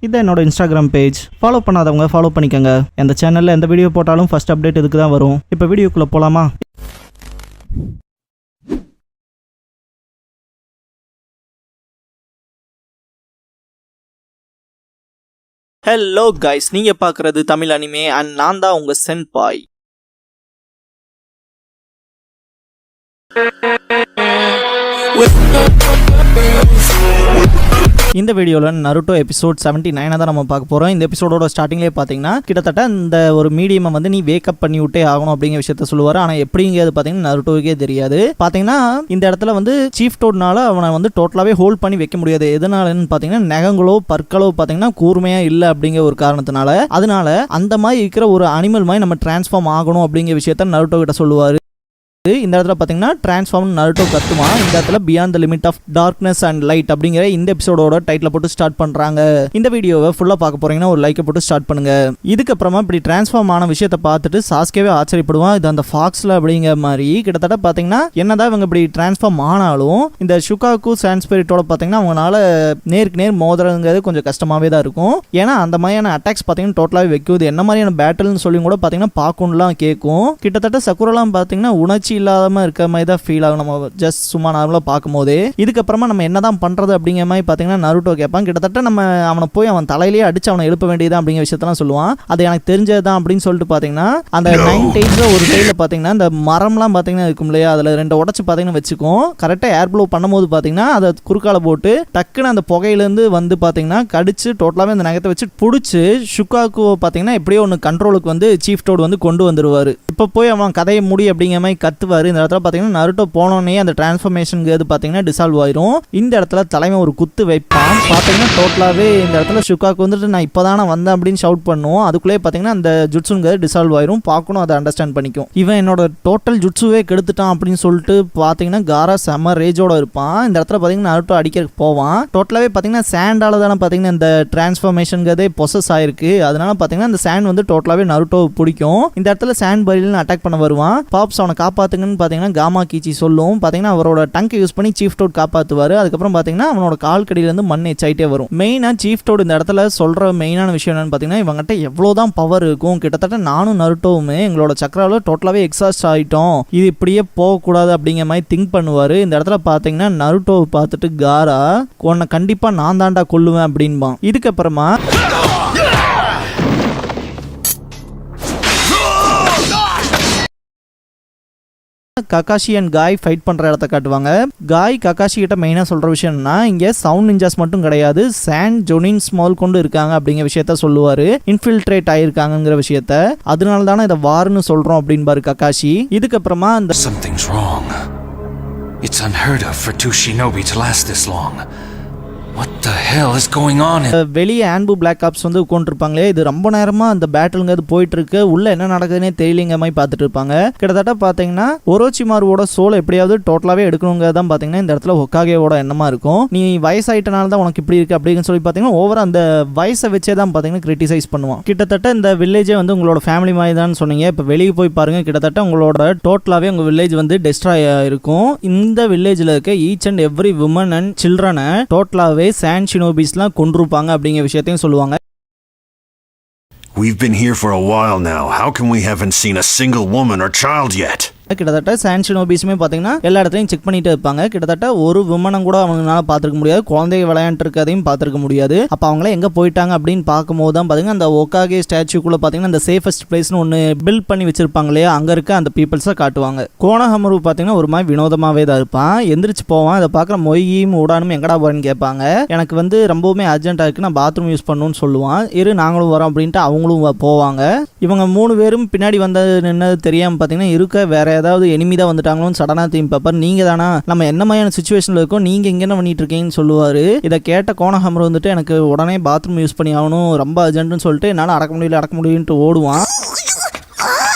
இதான் என்னோட Instagram page. Follow பண்ணாதவங்க ஃபாலோ பண்ணிக்கோங்க. இந்த சேனலில் எந்த வீடியோ போட்டாலும் ஃபர்ஸ்ட் அப்டேட் இதுக்கு தான் வரும். இப்போ வீடியோக்குள்ளே போகலாமா? ஹலோ கைஸ், நீங்கள் பார்க்குறது தமிழ் அனிமே அண்ட் நான் தான் உங்கள் சென்பாய். இந்த வீடியோவில் நருட்டோ எபிசோட் 79 தான் நம்ம பார்க்க போகிறோம். இந்த எபிசோடோட ஸ்டார்டிங்லேயே பார்த்தீங்கன்னா கிட்டத்தட்ட இந்த ஒரு மீடியமை வந்து நீ வேக்கப் பண்ணி விட்டே ஆகணும் அப்படிங்கிற விஷயத்த சொல்லுவார். ஆனால் எப்படிங்கிறது பார்த்தீங்கன்னா நருட்டோவுக்கே தெரியாது. பார்த்தீங்கன்னா இந்த இடத்துல வந்து சீஃப் டோட்னால அவனை வந்து டோட்டலாகவே ஹோல்ட் பண்ணி வைக்க முடியாது. எதனாலன்னு பார்த்தீங்கன்னா நகங்களோ பற்களோ பார்த்தீங்கன்னா கூர்மையாக இல்லை அப்படிங்கிற ஒரு காரணத்தினால, அதனால அந்த மாதிரி இருக்கிற ஒரு அனிமல் மாதிரி நம்ம டிரான்ஸ்ஃபார்ம் ஆகணும் அப்படிங்கிற விஷயத்த நருட்டோ கிட்ட சொல்லுவார். இந்த இடத்துல பார்த்தீங்கன்னா டிரான்ஸ்ஃபார்ம் நருட்டோ கத்துமா. இந்த இடத்துல beyond the limit of darkness and light அப்படிங்கிற இந்த எபிசோடோட டைட்டில் போட்டு ஸ்டார்ட் பண்றாங்க. இந்த வீடியோவை ஃபுல்லாக பார்க்க போறீங்கன்னா ஒரு லைக்கை போட்டு ஸ்டார்ட் பண்ணுங்க. இதுக்கப்புறமா இப்படி டிரான்ஸ்ஃபார்ம் ஆன விஷயத்தை பார்த்துட்டு சாஸ்கேவே ஆச்சரியப்படுவான். இது அந்த ஃபாக்ஸ்ல அப்படிங்கிற மாதிரி கிட்டத்தட்ட பார்த்தீங்கன்னா என்னதான் இவங்க இப்படி டிரான்ஸ்ஃபார்ம் ஆனாலும் இந்த ஷுகாக்கு சான்ஸ்பிரிட்டோட பார்த்தீங்கன்னா அவங்களால நேருக்கு நேர் மோதுறதுங்கிறது கொஞ்சம் கஷ்டமாவே தான் இருக்கும். ஏன்னா அந்த மாதிரியான அட்டாக்ஸ் பார்த்தீங்கன்னா டோட்டலாகவே வைக்குது. என்ன மாதிரியான பேட்டில்னு சொல்லி கூட பார்த்தீங்கன்னா பார்க்கணும்லாம் கேட்கும். கிட்டத்தட்ட சக்குரெல்லாம் பார்த்தீங்கன்னா உணர்ச்சி இல்லாம இருக்க மாதிரி தான் ஃபீல் ஆகும் நம்ம ஜஸ்ட் சும்மா நார்மலா பார்க்கும்போது. இதுக்கப்புறமா நம்ம என்னதான் பண்றது அப்படிங்கிற மாதிரி பார்த்தீங்கன்னா நருட்டோ கேட்பான். கிட்டத்தட்ட நம்ம அவனை போய் அவன் தலையிலேயே அடிச்சு அவனை எழுப்ப வேண்டியதான் அப்படிங்கிற விஷயத்தெல்லாம் சொல்லுவான். அது எனக்கு தெரிஞ்சதுதான் அப்படின்னு சொல்லிட்டு பார்த்தீங்கன்னா அந்த 9 டேஸ்ல ஒரு சைடில் பார்த்தீங்கன்னா இந்த மரம்லாம் பார்த்தீங்கன்னா இருக்கும் இல்லையா, அதில் 2 உடச்சு பார்த்தீங்கன்னா வச்சுக்கும். கரெக்டாக ஏர் ப்ளோ பண்ணும்போது பார்த்தீங்கன்னா அதை குறுக்கால போட்டு டக்குன்னு அந்த புகையிலேருந்து வந்து பார்த்தீங்கன்னா கடிச்சு டோட்டலாகவே அந்த நகத்தை வச்சு பிடிச்சி ஷுகாக்கு பார்த்தீங்கன்னா எப்படியோ ஒன்று கண்ட்ரோலுக்கு வந்து சீஃப் டோட் வந்து கொண்டு வந்துருவாரு. இப்போ போய் அவன் கதையை முடி அப்படிங்கிற மாதிரி கத்துவாரு. இந்த இடத்துல பார்த்தீங்கன்னா நருட்டோ போனோடனே அந்த டிரான்ஸ்ஃபர்மேஷனுங்கிறது பார்த்தீங்கன்னா டிசால்வ் ஆயிரும். இந்த இடத்துல தலைமை ஒரு குத்து வைப்பான். பார்த்தீங்கன்னா டோட்டலாகவே இந்த இடத்துல ஷுகாக்கு வந்துட்டு நான் இப்போதானே வந்தேன் அப்படின்னு ஷவுட் பண்ணுவோம். அதுக்குள்ளேயே பார்த்தீங்கன்னா அந்த ஜுட்ஸுங்கிறது டிசால்வ் ஆயிரும். பார்க்கணும், அதை அண்டர்ஸ்டாண்ட் பண்ணிக்கும். இவன் என்னோட டோட்டல் ஜுட்ஸுவே கெடுத்துட்டான் அப்படின்னு சொல்லிட்டு பார்த்தீங்கன்னா காரா செம ரேஜோட இருப்பான். இந்த இடத்துல பார்த்தீங்கன்னா நருட்டோ அடிக்கிறதுக்கு போவான். டோட்டலாகவே பார்த்தீங்கன்னா சாண்டால தானே பார்த்தீங்கன்னா இந்த டிரான்ஸ்ஃபர்மேஷனுங்கிறதே பொசஸ் ஆயிருக்கு. அதனால பார்த்தீங்கன்னா இந்த சாண்ட் வந்து டோட்டலாகவே நருட்டோ பிடிக்கும். இந்த இடத்துல சாண்ட் பரில்னு அட்டாக் பண்ண வருவான். பாப்ஸ் அவனை காப்பாத்துங்கன்னு பார்த்தீங்கன்னா காமா கீச்சி சொல்லும். பார்த்தீங்கன்னா அவரோட டங்கை யூஸ் பண்ணி சீஃப் டோட் காப்பாற்றுவார். அதுக்கப்புறம் பார்த்தீங்கன்னா அவனோட கால் கடியிலேருந்து மண் எச்சாயிட்டே வரும். மெயினாக சீஃப் டோட் இந்த இடத்துல சொல்கிற மெயினான விஷயம் என்னன்னு பார்த்தீங்கன்னா இவங்ககிட்ட எவ்வளோதான் பவர் இருக்கும். கிட்டத்தட்ட நானும் நருட்டோவுமே எங்களோட சக்கராவில் டோட்டலாகவே எக்ஸாஸ்ட் ஆகிட்டோம். இது இப்படியே போகக்கூடாது அப்படிங்கிற மாதிரி திங்க் பண்ணுவார். இந்த இடத்துல பார்த்தீங்கன்னா நருட்டோவை பார்த்துட்டு காரா உன்னை கண்டிப்பாக நான் தாண்டா கொல்லுவேன் அப்படின்பான். இதுக்கப்புறமா ககாஷி அண்ட் காய் ஃபைட் பண்ற இடத்த காட்டுவாங்க. காய் ககாஷி கிட்ட மெயினா சொல்ற விஷயம் என்னன்னா இங்க சவுண்ட் நிஞ்சாஸ் மட்டும் கிடையாது, சாண்ட் ஜொனின் ஸ்மால் கொண்டு இருக்காங்க அப்படிங்கிற விஷயத்த சொல்லுவாரு. இன்ஃபில்ட்ரேட் ஆயிருக்காங்கிற விஷயத்த. அதனால தானே இதை வார்னு சொல்றோம் அப்படின்பாரு ககாஷி. இதுக்கப்புறமா அந்த Something's wrong. It's unheard of for two shinobi to last this long. What the hell is going on? வெளியே ஆன்பு பிளாக் ஆப்ஸ் வந்து உட்காந்துருப்பாங்களே, இது ரொம்ப நேரமா அந்த பேட்டிலுங்கிறது போயிட்டு இருக்கு, உள்ள என்ன நடக்குதுன்னே தெரியலிங்க மாதிரி பார்த்துட்டு இருப்பாங்க. கிட்டத்தட்ட பார்த்தீங்கன்னா ஒரோச்சிமாருவோட சோலை எப்படியாவது டோட்டலாகவே எடுக்கணுங்கிறதான் பார்த்தீங்கன்னா இந்த இடத்துல ஹொக்காகேவோட எண்ணமா இருக்கும். நீ வயசாயிட்டனால தான் உனக்கு இப்படி இருக்கு அப்படின்னு சொல்லி பார்த்தீங்கன்னா ஓவரா அந்த வயசை வச்சே தான் பார்த்தீங்கன்னா கிரிட்டிசைஸ் பண்ணுவான். கிட்டத்தட்ட இந்த வில்லேஜே வந்து உங்களோட ஃபேமிலி மாதிரி தான் சொன்னீங்க. இப்போ வெளியே போய் பாருங்க, கிட்டத்தட்ட உங்களோட டோட்டலாகவே உங்க வில்லேஜ் வந்து டெஸ்ட்ராய் இருக்கும். இந்த வில்லேஜில் இருக்க each and every women and சில்ட்ரனை டோட்டலாகவே சாண்ட் ஷினோபிஸ்லாம் கொன்றுப்பாங்க அப்படிங்கிற விஷயத்தையும் சொல்லுவாங்க. We've been here for a while now. How come we haven't seen a single woman or child yet? கிட்டத்தட்ட சாண்ட் ஷினோபிஸுமே பார்த்தீங்கன்னா எல்லா இடத்துலையும் செக் பண்ணிட்டு இருப்பாங்க. கிட்டத்தட்ட ஒரு விமனம் கூட அவங்களால பார்த்துருக்க முடியாது, குழந்தைங்க விளையாண்டு இருக்கதையும் பார்த்துருக்க முடியாது. அப்போ அவங்களே எங்கே போயிட்டாங்க அப்படின்னு பார்க்கும்போது தான் பார்த்தீங்கன்னா அந்த ஒக்காகே ஸ்டாச்சுக்குள்ளே பார்த்தீங்கன்னா அந்த சேஃபஸ்ட் பிளேஸ்னு ஒன்று பில்ட் பண்ணி வச்சிருப்பாங்க இல்லையா, அங்கே இருக்க அந்த பீப்புள்ஸை காட்டுவாங்க. கோனஹமரு பார்த்தீங்கன்னா ஒரு மாதிரி வினோதமாகவே தான் இருப்பான். எந்திரிச்சு போவான். அதை பார்க்குற மொய்யும் உடானும் எங்கடா போறேன்னு கேட்பாங்க. எனக்கு வந்து ரொம்பவுமே அர்ஜென்ட்டாக இருக்குது, நான் பாத்ரூம் யூஸ் பண்ணணும்னு சொல்லுவான். நாங்களும் வரோம் அப்படின்ட்டு அவங்களும் போவாங்க. இவங்க 3 பேரும் பின்னாடி வந்தது என்னது தெரியாமல் பார்த்தீங்கன்னா இருக்க வேற ஏதாவது எனிமி தான் வந்துட்டாங்களோன்னு சடனா தீம் பேப்பர் நீங்க தானா, நம்ம என்ன மாதிரியான சிச்சுவேஷன்ல இருக்கோம், நீங்க இங்க என்ன பண்ணிட்டு இருக்கீங்கன்னு சொல்லுவாரு. இதை கேட்ட கோனஹமரு வந்துட்டு எனக்கு உடனே பாத்ரூம் யூஸ் பண்ணி ஆகணும், ரொம்ப அர்ஜென்ட்னு சொல்லிட்டு என்னால் அடக்க முடியலன்ட்டு ஓடுவான்.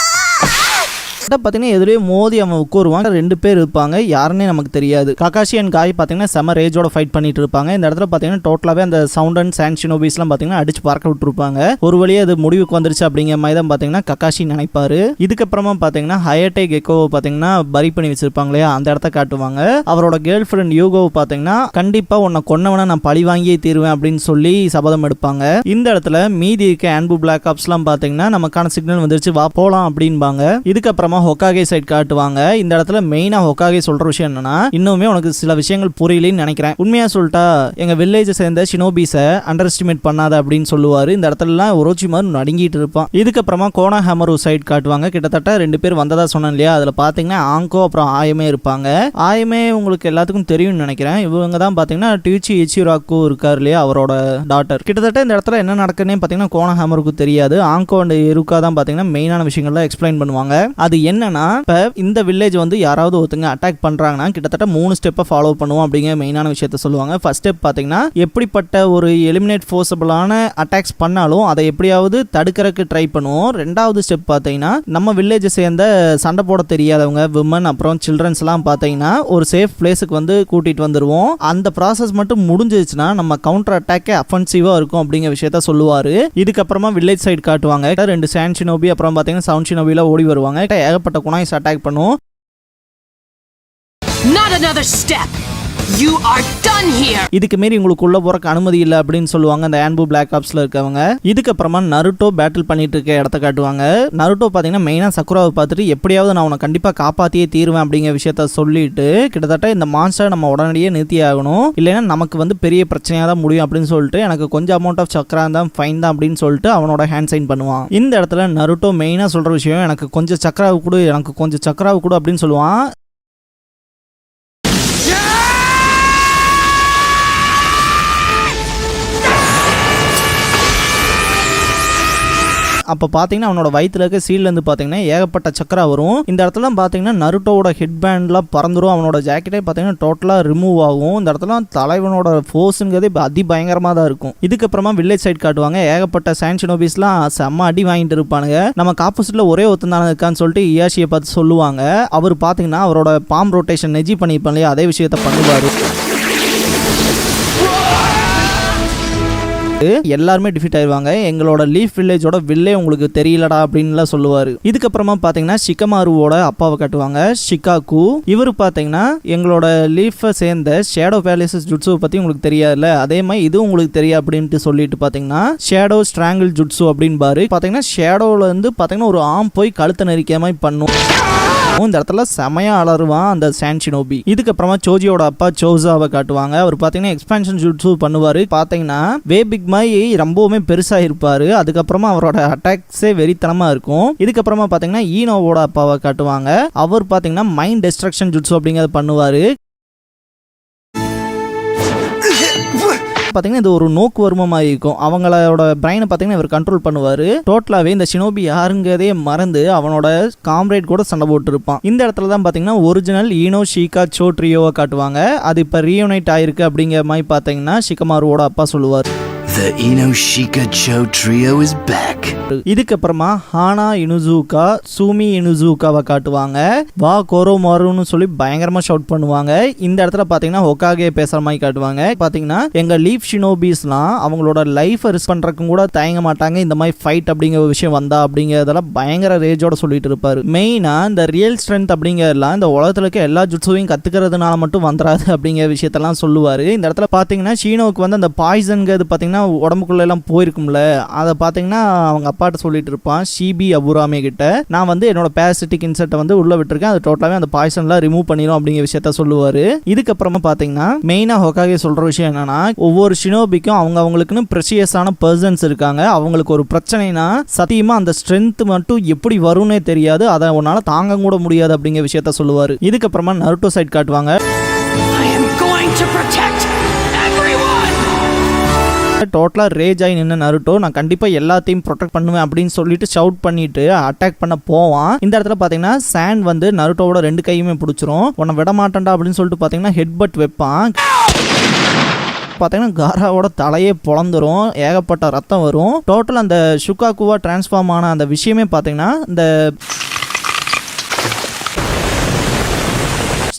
பார்த்தீங்கன்னா எதிரே மோதி அவன் உட்காருவாங்க. 2 பேர் இருப்பாங்க, யாருன்னே நமக்கு தெரியாது. ககாஷி அண்ட் காய் பார்த்தீங்கன்னா செம ரேஜோட ஃபைட் பண்ணிட்டு இருப்பாங்க. இந்த இடத்துல பார்த்தீங்கன்னா டோட்டலாகவே அந்த சவுண்ட் அண்ட் சாண்ட் ஷினோபிஸ்லாம் பார்த்தீங்கன்னா அடிச்சு பார்க்க விட்டுருப்பாங்க. ஒரு வழியாக அது முடிவுக்கு வந்துருச்சு அப்படிங்கிற மாதிரி தான் பார்த்தீங்கன்னா ககாஷி நினைப்பாரு. இதுக்கப்புறமா பார்த்தீங்கன்னா ஹயட்டே கெக்கோவை பார்த்தீங்கன்னா பரி பண்ணி வச்சிருப்பாங்க இல்லையா, அந்த இடத்த காட்டுவாங்க. அவரோட கேர்ள் ஃப்ரெண்ட் யூகோவை பார்த்தீங்கன்னா கண்டிப்பா உன்னை கொன்னவனை நான் பழி வாங்கியே தீருவேன் அப்படின்னு சொல்லி சபதம் எடுப்பாங்க. இந்த இடத்துல மீதி இருக்க ஆன்பு பிளாக் ஆப்ஸ்லாம் பார்த்தீங்கன்னா நமக்கான சிக்னல் வந்துருச்சு, வா போலாம் அப்படின்பாங்க. இதுக்கப்புறமா ஹொக்காகே சைட் காட்டுவாங்க. இந்த இடத்துல மெயினா ஹொக்காகே சொல்ற விஷயம் என்னன்னா, இன்னுமே உனக்கு சில விஷயங்கள் புரியலன்னு நினைக்கிறேன், உண்மையா சொல்லிட்டா எங்க வில்லேஜை சேர்ந்த ஷினோபிஸை அண்டர் எஸ்டிமேட் பண்ணாத அப்படின்னு சொல்லுவாரு. இந்த இடத்துல ஒரோச்சிமாரு நடுங்கிட்டு இருப்பான். இதுக்கப்புறமா கோனா ஹேமரு சைட் காட்டுவாங்க. கிட்டத்தட்ட 2 பேர் வந்ததா சொன்னேன் இல்லையா, அதுல பாத்தீங்கன்னா ஆங்கோ அப்புறம் ஆயமே இருப்பாங்க. ஆயமே உங்களுக்கு எல்லாத்துக்கும் தெரியும்னு நினைக்கிறேன். இவங்க தான் பாத்தீங்கன்னா டியூச்சி இச்சிராக்கு இருக்காரு இல்லையா, அவரோட டாட்டர். கிட்டத்தட்ட இந்த இடத்துல என்ன நடக்குன்னு பாத்தீங்கன்னா கோனா ஹேமருக்கு தெரியாது. ஆங்கோ அண்ட் எருக்கா தான் பாத்தீங்கன்னா மெயினான விஷயங்கள்லாம் எக்ஸ்பிளைன் பண்ணுவாங்க. அது என்னன்னா, இப்ப இந்த வில்லேஜ் வந்து யாராவது ஒருத்தங்க அட்டாக் பண்றாங்கன்னா கிட்டத்தட்ட 3 ஸ்டெப்பை ஃபாலோ பண்ணுவோம் அப்படிங்கிற மெயினான விஷயத்த சொல்லுவாங்க. ஃபர்ஸ்ட் ஸ்டெப் பாத்தீங்கன்னா, எப்படிப்பட்ட ஒரு எலிமினேட் ஃபோர்ஸபிளான அட்டாக்ஸ் பண்ணாலும் அதை எப்படியாவது தடுக்கிறதுக்கு ட்ரை பண்ணுவோம். 2வது ஸ்டெப் பாத்தீங்கன்னா, நம்ம வில்லேஜை சேர்ந்த சண்டை போட தெரியாதவங்க, விமன் அப்புறம் சில்ட்ரன்ஸ் எல்லாம் பாத்தீங்கன்னா ஒரு சேஃப் பிளேஸுக்கு வந்து கூட்டிட்டு வந்துருவோம். அந்த ப்ராசஸ் மட்டும் முடிஞ்சிச்சுன்னா நம்ம கவுண்டர் அட்டாக்கே அஃபென்சிவா இருக்கும் அப்படிங்கிற விஷயத்த சொல்லுவாரு. இதுக்கப்புறமா வில்லேஜ் சைடு காட்டுவாங்க. 2 சாண்ட் ஷினோபி அப்புறம் பாத்தீங்கன்னா சவுண்ட் ஷினோபில ஓடி வருவாங்க. ஏகப்பட்ட குனாய்ஸ் அட்டாக் பண்ணும். Not another step. You are done here. இதுக்கு மீறி உங்களுக்கு உள்ள போறக்கு அனுமதி இல்லை அப்படின்னு சொல்லுவாங்க அந்த ஆன்பு பிளாக் ஆப்ஸ்ல இருக்கவங்க. இதுக்கப்புறமா நருட்டோ பேட்டில் பண்ணிட்டு இருக்க இடத்த காட்டுவாங்க. நருட்டோ பாத்தீங்கன்னா மெயினா சக்குராவை பார்த்துட்டு எப்படியாவது நான் உன்னை கண்டிப்பா காப்பாத்தியே தீருவேன் அப்படிங்கிற விஷயத்த சொல்லிட்டு, கிட்டத்தட்ட இந்த மான்ஸ்டர் நம்ம உடனடியே நிறுத்தி ஆகணும், இல்லைன்னா நமக்கு வந்து பெரிய பிரச்சனையா தான் முடியும் அப்படின்னு சொல்லிட்டு, எனக்கு கொஞ்சம் அமௌண்ட் ஆஃப் சக்கரா தான் ஃபைன் தான் அப்படின்னு சொல்லிட்டு அவனோட ஹேண்ட் சைன் பண்ணுவான். இந்த இடத்துல நருட்டோ மெயினா சொல்ற விஷயம், எனக்கு கொஞ்சம் சக்கராவு கூட, எனக்கு கொஞ்சம் சக்கராவு கூட அப்படின்னு சொல்லுவான். அப்போ பார்த்தீங்கன்னா அவனோட வயிற்றுல இருக்க சீல்லேருந்து பார்த்தீங்கன்னா ஏகப்பட்ட சக்கரா வரும். இந்த இடத்துல பார்த்தீங்கன்னா நருட்டோட ஹெட் பேண்ட்லாம் பறந்துடும். அவனோட ஜாக்கெட்டே பார்த்தீங்கன்னா டோட்டலாக ரிமூவ் ஆகும். இந்த இடத்துல தலைவனோட ஃபோர்ஸுங்கிறதே அதிபயங்கரமாக தான் இருக்கும். இதுக்கப்புறமா வில்லேஜ் சைட் காட்டுவாங்க. ஏகப்பட்ட சாண்ட் ஷினோபிஸ்லாம் செம்ம அடி வாங்கிட்டு இருப்பானுங்க. நமக்கு ஆப்போசிட்டில் ஒரே ஒருத்தன் தானே இருக்கான்னு சொல்லிட்டு இயாஷியை பார்த்து சொல்லுவாங்க. அவர் பார்த்தீங்கன்னா அவரோட பாம் ரொட்டேஷன் நெஜி பண்ணியிருப்பான் இல்லையா, அதே விஷயத்த பண்ணுவார். எல்லாருமே டிஃபீட் ஆயிருவாங்க. எங்களோட லீஃப் வில்லேஜோட வில்லே உங்களுக்கு தெரியலடா அப்படின்லாம் சொல்லுவாரு. இதுக்கப்புறமா பாத்தீங்கன்னா ஷிகமாருவோட அப்பாவை காட்டுவாங்க, ஷிகாக்கு. இவரு பாத்தீங்கன்னா எங்களோட லீஃபை சேர்ந்த ஷேடோ பேலசஸ் ஜுட்ஸுவை பத்தி உங்களுக்கு தெரியாதுல்ல, அதே மாதிரி இது உங்களுக்கு தெரியும் அப்படின்ட்டு சொல்லிட்டு பாத்தீங்கன்னா ஷேடோ ஸ்ட்ராங்கிள் ஜுட்ஸு அப்படின்னு பாரு. பாத்தீங்கன்னா ஷேடோல இருந்து பாத்தீங்கன்னா ஒரு ஆம் போய் கழுத்தை நெரிக்கிற மாதிரி பண்ணும். இந்த இடத்துல செமையா அலறுவான் அந்த சாண்ட் ஷினோபி. இதுக்கப்புறமா சோஜியோட அப்பா சோசாவை காட்டுவாங்க. அவர் பாத்தீங்கன்னா எக்ஸ்பான்ஷன் ஜுட்ஸு பண்ணுவாரு. பாத்தீங்கன்னா வே பிக் மாதிரி ரொம்பவுமே பெருசா இருப்பாரு. அதுக்கப்புறமா அவரோட அட்டாக்ஸே வெறித்தனமா இருக்கும். இதுக்கப்புறமா பாத்தீங்கன்னா ஈனோவோட அப்பாவை காட்டுவாங்க. அவர் பாத்தீங்கன்னா மைண்ட் டிஸ்ட்ரக்ஷன் ஜுட்ஸு அப்படிங்கறத பண்ணுவாரு. பாத்தீங்கன்னா இது ஒரு நோக்கு வருமமாக இருக்கும். அவங்களோட பிரைனை பாத்தீங்கன்னா இவர் கண்ட்ரோல் பண்ணுவாரு. டோட்டலாவே இந்த ஷினோபி யாருங்கிறதே மறந்து அவனோட காம்ரேட் கூட சண்டை போட்டு இருப்பான். இந்த இடத்துல தான் பாத்தீங்கன்னா ஒரிஜினல் ஈனோ ஷீகா சோ ட்ரியோவை காட்டுவாங்க. அது இப்ப ரீயூனைட் ஆயிருக்கு அப்படிங்கிற மாதிரி பாத்தீங்கன்னா ஷிகமாருவோட அப்பா சொல்லுவார். The Inoshika Cho trio is back. இதுக்கப்புறமா ஹானா இனுசூகா சூமி இனுசூகாவை காட்டுவாங்க. வா கோரோமாருன்னு சொல்லி பயங்கரமா ஷவுட் பண்ணுவாங்க. இந்த இடத்துல பாத்தீங்கன்னா ஹொக்காகே பேசுற மாதிரி காட்டுவாங்க. பாத்தீங்கன்னா எங்க லீஃப் ஷினோபிஸ்லாம் அவங்களோட லைஃப் ரிஸ்க் பண்றதுக்கும் கூட தயங்க மாட்டாங்க. இந்த மாதிரி ஃபைட் அப்படிங்கிற விஷயம் வந்தா அப்படிங்கறதெல்லாம் பயங்கர ரேஜோட சொல்லிட்டு இருப்பாரு. மெயினா இந்த ரியல் ஸ்ட்ரென்த் அப்படிங்கறதெல்லாம் இந்த உலகத்துல இருக்க எல்லா ஜுட்ஸுவையும் கத்துக்கிறதுனால மட்டும் வந்துடாது அப்படிங்கிற விஷயத்தெல்லாம் சொல்லுவாரு. இந்த இடத்துல பாத்தீங்கன்னா ஷீனோவுக்கு வந்து அந்த பாய்சன்கிறது பாத்தீங்கன்னா உடம்புக்குள்ள எல்லாம் போயிருக்கும்ல, அதை பாத்தீங்கன்னா அவங்க அப்பாட்ட சொல்லிட்டு இருப்பான் ஷிபி அபுராமே கிட்ட, நான் வந்து என்னோட பேரசிட்டிக் இன்செக்ட்டை வந்து உள்ள விட்டுருக்கேன், அது டோட்டலாவே அந்த பாய்சன்லாம் ரிமூவ் பண்ணிடும் அப்படிங்கிற விஷயத்த சொல்லுவாரு. இதுக்கப்புறமா பாத்தீங்கன்னா மெயினா ஹொக்காகே சொல்ற விஷயம் என்னன்னா, ஒவ்வொரு ஷினோபிக்கும் அவங்களுக்குன்னு ப்ரெஷியஸான பர்சன்ஸ் இருக்காங்க. அவங்களுக்கு ஒரு பிரச்சனைனா சத்தியமா அந்த ஸ்ட்ரென்த் மட்டும் எப்படி வரும்னே தெரியாது, அதை உன்னால தாங்க கூட முடியாது அப்படிங்கிற விஷயத்த சொல்லுவாரு. இதுக்கப்புறமா நருட்டோ சைட் காட்டுவாங்க. I am going to protect everyone. டோட்டலா ரேஜ் ஆகி நின்று நருட்டோ நான் கண்டிப்பா எல்லாத்தையும் ப்ரொடெக்ட் பண்ணுவேன் அப்படின்னு சொல்லிட்டு ஷவுட் பண்ணிட்டு அட்டாக் பண்ண போவான். இந்த இடத்துல பாத்தீங்கன்னா சாண்ட் வந்து நருட்டோவோட 2 கையுமே பிடிச்சிரும். உன்னை விட மாட்டேன்டா அப்படின்னு சொல்லிட்டு பாத்தீங்கன்னா ஹெட் பட் வைப்பான். பாத்தீங்கன்னா காராவோட தலையே பொளந்துரும், ஏகப்பட்ட ரத்தம் வரும். டோட்டல் அந்த ஷுகாக்குவா டிரான்ஸ்ஃபார்ம் ஆன அந்த விஷயமே பாத்தீங்கன்னா இந்த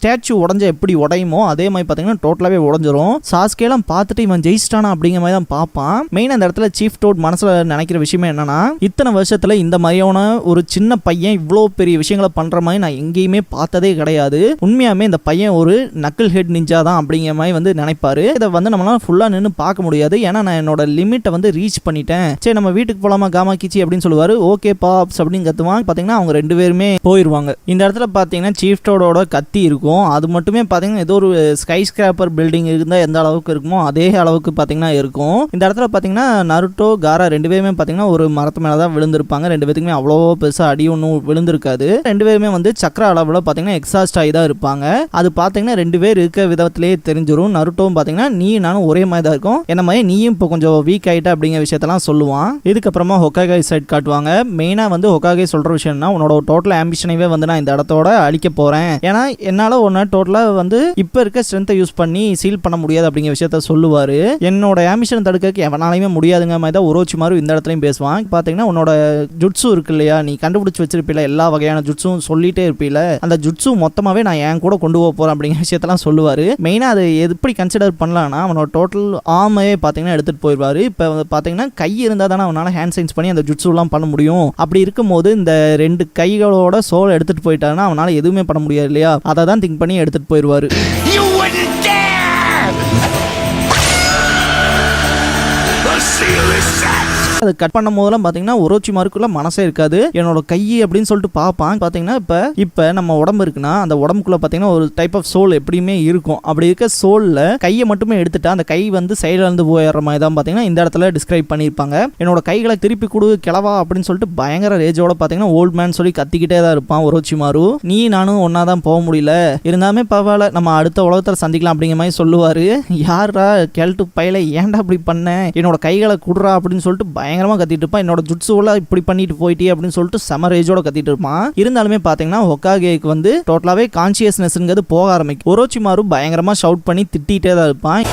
ஸ்டாச்சு உடஞ்ச எப்படி உடையுமோ அதே மாதிரி பாத்தீங்கன்னா டோட்டலாவே உடஞ்சிரும். சாஸ்கேலாம் பார்த்துட்டு இவன் ஜெயிச்சிட்டானா அப்படிங்கிற மாதிரி தான் பார்ப்பான். மெயின் அந்த இடத்துல சீஃப் டோட் மனசுல நினைக்கிற விஷயமே என்னன்னா, இத்தனை வருஷத்துல இந்த மாதிரியான ஒரு சின்ன பையன் இவ்வளோ பெரிய விஷயங்களை பண்ற மாதிரி நான் எங்கேயுமே பார்த்ததே கிடையாது. உண்மையாமே இந்த பையன் ஒரு நக்கிள் ஹெட் நிஞ்சா தான் அப்படிங்கிற மாதிரி வந்து நினைப்பாரு. இதை வந்து நம்மளால ஃபுல்லா நின்று பார்க்க முடியாது. ஏன்னா நான் என்னோட லிமிட்டை வந்து ரீச் பண்ணிட்டேன். சரி நம்ம வீட்டுக்கு போலாமா காமா கிச்சி அப்படின்னு சொல்லுவாரு. ஓகே பாப்ஸ் அப்படின்னு கத்துவான். பாத்தீங்கன்னா அவங்க ரெண்டு பேருமே போயிருவாங்க. இந்த இடத்துல பாத்தீங்கன்னா சீஃப் டோடோட கத்தி இருக்கும். அது மட்டுமே பாத்தீங்கன்னா ஏதோ ஒரு ஸ்கை ஸ்கிராப்பர் பில்டிங் இருந்தா எந்த அளவுக்கு இருக்குமோ அதே அளவுக்கு பாத்தீங்கன்னா இருக்கும். இந்த இடத்துல பாத்தீங்கன்னா நருட்டோ காரா ரெண்டு பேருமே பாத்தீங்கன்னா ஒரு மரத்து மேலதான் விழுந்திருப்பாங்க. ரெண்டு பேருக்குமே அவ்வளோ பெருசா அடி ஒன்றும் விழுந்திருக்காது. ரெண்டு பேருமே வந்து சக்கர அளவுல பாத்தீங்கன்னா எக்ஸாஸ்ட் ஆகி தான் இருப்பாங்க. அது பாத்தீங்கன்னா ரெண்டு பேர் இருக்க விதத்திலேயே தெரிஞ்சிடும். நருட்டோவும் பாத்தீங்கன்னா நீ நானும் ஒரே மாதிரி தான் இருக்கும், என்ன மாதிரி நீயும் இப்போ கொஞ்சம் வீக் ஆயிட்ட அப்படிங்கிற விஷயத்தெல்லாம் சொல்லுவான். இதுக்கப்புறமா ஹொக்காகே சைட் காட்டுவாங்க. மெயினா வந்து ஹொக்காகே சொல்ற விஷயம்னா, உன்னோட டோட்டல் ஆம்பிஷனைவே வந்து நான் இந்த இடத்தோட அழிக்க போறேன். ஏன்னா என்னால ஒன்னு டோட்டலா வந்து இப்ப இருக்க ஸ்ட்ரென்த்தை யூஸ் பண்ணி சீல் பண்ண முடியாது அப்படிங்கிற விஷயத்த சொல்லுவாரு. என்னோட ஆம்பிஷன் தடுக்க எவனாலையுமே முடியாதுங்க மாதிரி தான் ஒரோச்சிமாரு இந்த இடத்துலயும் பேசுவான். பாத்தீங்கன்னா உன்னோட ஜுட்சு இருக்கு இல்லையா, நீ கண்டுபிடிச்சு வச்சிருப்பீல எல்லா வகையான ஜுட்சும் சொல்லிட்டே இருப்பீல, அந்த ஜுட்சு மொத்தமாவே நான் என் கூட கொண்டு போக போறேன் அப்படிங்கிற விஷயத்தெல்லாம் சொல்லுவாரு. மெயினா அது எப்படி கன்சிடர் பண்ணலாம்னா, அவனோட டோட்டல் ஆமையே பாத்தீங்கன்னா எடுத்துட்டு போயிடுவாரு. இப்ப பாத்தீங்கன்னா கை இருந்தா தானே அவனால ஹேண்ட் சைன்ஸ் பண்ணி அந்த ஜுட்சு எல்லாம் பண்ண முடியும். அப்படி இருக்கும்போது இந்த ரெண்டு கைகளோட சோல் எடுத்துட்டு போயிட்டாருன்னா அவனால எதுவுமே பண்ண முடியாது இல்லையா, அதை தான் திங்க் பண்ணி எடுத்துட்டு போயிடுவாரு. You wouldn't dare! The seal is set! அது கட் பண்ணும் போதெல்லாம் பாத்தீங்கன்னா ஒரோச்சிமாருக்குள்ள மனசே இருக்காது. என்னோட கை அப்படின்னு சொல்லிட்டு பார்ப்பான். பாத்தீங்கன்னா இப்ப நம்ம உடம்பு இருக்குன்னா அந்த உடம்புக்குள்ள பாத்தீங்கன்னா ஒரு டைப் ஆஃப் சோல் எப்படியுமே இருக்கும். அப்படி இருக்க சோல்ல கையை மட்டுமே எடுத்துட்டா அந்த கை வந்து சைடுல இருந்து போயிடுற மாதிரி தான் பாத்தீங்கன்னா இந்த இடத்துல டிஸ்கிரைப் பண்ணியிருப்பாங்க. என்னோட கைகளை திருப்பி கொடு கிளவா அப்படின்னு சொல்லிட்டு பயங்கர ரேஜோட பாத்தீங்கன்னா ஓல்ட் மேன் சொல்லி கத்திக்கிட்டே தான் இருப்பான் ஒரோச்சிமாரு. நீ நானும் ஒன்னா தான் போக முடியல, இருந்தாலுமே பரவாயில்ல நம்ம அடுத்த உலகத்துல சந்திக்கலாம் அப்படிங்கிற மாதிரி சொல்லுவாரு. யாரா கெல்ட்டு பையில ஏன்டா அப்படி பண்ண, என்னோட கைகளை குடுறா அப்படின்னு சொல்லிட்டு பயங்கரமா கத்திட்டு இருப்பான். என்னோட ஜுட்சுல இப்படி பண்ணிட்டு போயிட்டே அப்படின்னு சொல்லிட்டு செம ரேஜோட கத்திட்டு இருப்பான். இருந்தாலுமே பாத்தீங்கன்னா ஹொக்காகேக்கு வந்து டோட்டலாவே கான்சியஸ்னஸ்ங்கிறது போக ஆரம்பிக்கும். ஒரோச்சிமாரு பயங்கரமா ஷவுட் பண்ணி திட்டிட்டே தான் இருப்பான்.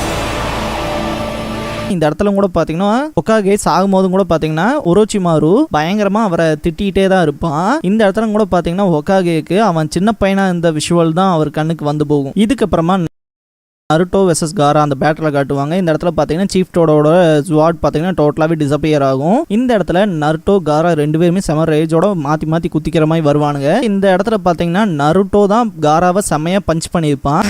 இந்த இடத்துல கூட பாத்தீங்கன்னா ஹொக்காகே சாகும்போது கூட பாத்தீங்கன்னா ஒரோச்சிமாரு பயங்கரமா அவரை திட்டிகிட்டே தான் இருப்பான். இந்த இடத்துல கூட பாத்தீங்கன்னா ஹொக்காகேக்கு அவன் சின்ன பையனா இந்த விஷுவல் தான் அவர் கண்ணுக்கு வந்து போகும். இதுக்கப்புறமா நருட்டோ வெர்சஸ் காரா அந்த பேட்டில் காட்டுவாங்க. இந்த இடத்துல பாத்தீங்கன்னா சீஃப் டோடோட ஸ்வாட் பாத்தீங்கன்னா டோட்டலாவே டிசப்பியர் ஆகும். இந்த இடத்துல நருட்டோ காரா ரெண்டு பேருமே செம ரேஜோட மாத்தி குத்திக்கிற மாதிரி வருவானுங்க. இந்த இடத்துல பாத்தீங்கன்னா நருட்டோ தான் காராவை செமையா பஞ்ச் பண்ணியிருப்பான்.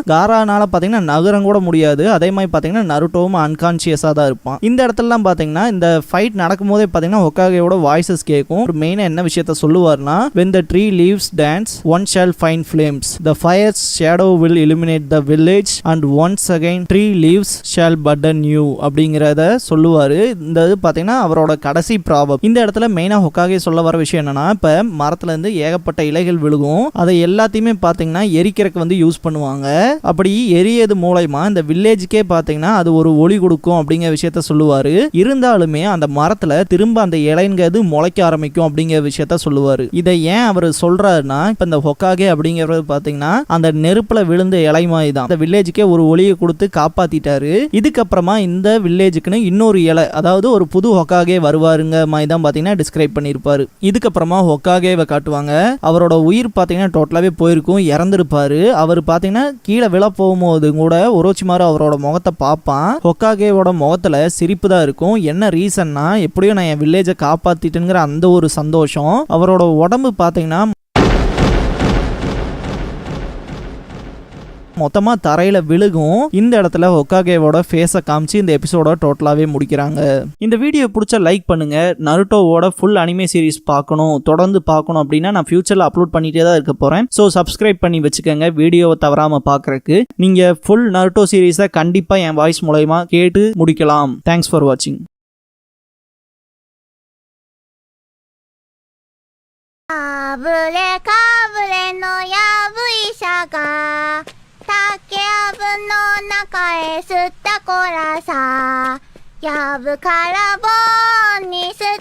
காரானால பாத்தீங்கன்னா நகரம் கூட முடியாது. அதே மாதிரி பாத்தீங்கன்னா நருட்டோவும் அன்கான்சியஸா தான் இருப்பான். இந்த இடத்துலலாம் பாத்தீங்கன்னா இந்த ஃபைட் நடக்கும் போதே பாத்தீங்கன்னா ஹொக்காகேயோட வாய்ஸஸ் கேட்கும். ஒரு மெயினா என்ன விஷயத்த சொல்லுவார்னா, when the tree leaves dance one shall find flames, the fire's shadow will illuminate the village and once again tree leaves shall burden you அப்படிங்கறத சொல்லுவாரு. இந்த இது பாத்தீங்கன்னா அவரோட கடைசி ப்ராபம். இந்த இடத்துல மெயினா ஹொக்காகே சொல்ல வர விஷயம் என்னன்னா, இப்ப மரத்துல இருந்து ஏகப்பட்ட இலைகள் விழுகும், அதை எல்லாத்தையுமே பாத்தீங்கன்னா எரிக்கிறதுக்கு வந்து யூஸ் பண்ணுவாங்க. அப்படி எரியது மூலமா இந்த வில்லேஜுக்கே பாத்தீங்கன்னா அது ஒரு ஒளி கொடுக்கும் அப்படிங்கிற விஷயத்த சொல்லுவாரு. இருந்தாலுமே அந்த மரத்துல திரும்ப அந்த இலைங்கிறது முளைக்க ஆரம்பிக்கும் அப்படிங்கிற விஷயத்த சொல்லுவாரு. இதை ஏன் அவர் சொல்றாருன்னா, இப்ப இந்த ஹொக்காகே அப்படிங்கிறது பாத்தீங்கன்னா அந்த நெருப்புல விழுந்த இலை மாதிரி தான் அந்த வில்லேஜுக்கே ஒரு ஒளியை கொடுத்து காப்பாத்திட்டாரு. இதுக்கப்புறமா இந்த வில்லேஜுக்குன்னு இன்னொரு இலை, அதாவது ஒரு புது ஹொக்காகே வருவாருங்க மாதிரி தான் பாத்தீங்கன்னா டிஸ்கிரைப் பண்ணிருப்பாரு. இதுக்கப்புறமா ஹொக்காகேவை காட்டுவாங்க. அவரோட உயிர் பாத்தீங்கன்னா டோட்டலாவே போயிருக்கும், இறந்திருப்பாரு. அவர் பாத்தீங்கன்னா கீழே விழ போகும்போது கூட ஒரோச்சிமாரு அவரோட முகத்தை பார்ப்பான். ஹொக்காகேவோட முகத்துல சிரிப்பு தான் இருக்கும். என்ன ரீசன்னா, எப்படியோ நான் என் வில்லேஜை காப்பாத்திட்டுங்கிற அந்த ஒரு சந்தோஷம். அவரோட உடம்பு பாத்தீங்கன்னா மொத்தமா தரையில விழுகும். இந்த இடத்துல ஹொக்காகேவோட ஃபேஸை காமிச்சு இந்த எபிசோட டோட்டலாவே முடிக்கிறாங்க. இந்த வீடியோ பிடிச்ச லைக் பண்ணுங்க. நருட்டோவோட ஃபுல் அனிமே சீரிஸ் பார்க்கணும், தொடர்ந்து பார்க்கணும் அப்படின்னா நான் ஃபியூச்சர்ல அப்லோட் பண்ணிட்டே தான் இருக்க போறேன். ஸோ சப்ஸ்கிரைப் பண்ணி வச்சுக்கோங்க வீடியோவை தவறாம பார்க்கறதுக்கு. நீங்க ஃபுல் நருட்டோ சீரிஸை கண்டிப்பா என் வாய்ஸ் மூலமா கேட்டு முடிக்கலாம். Thanks for வாட்சிங்.竹やぶの中へ吸ったこらさ、やぶからぼんに吸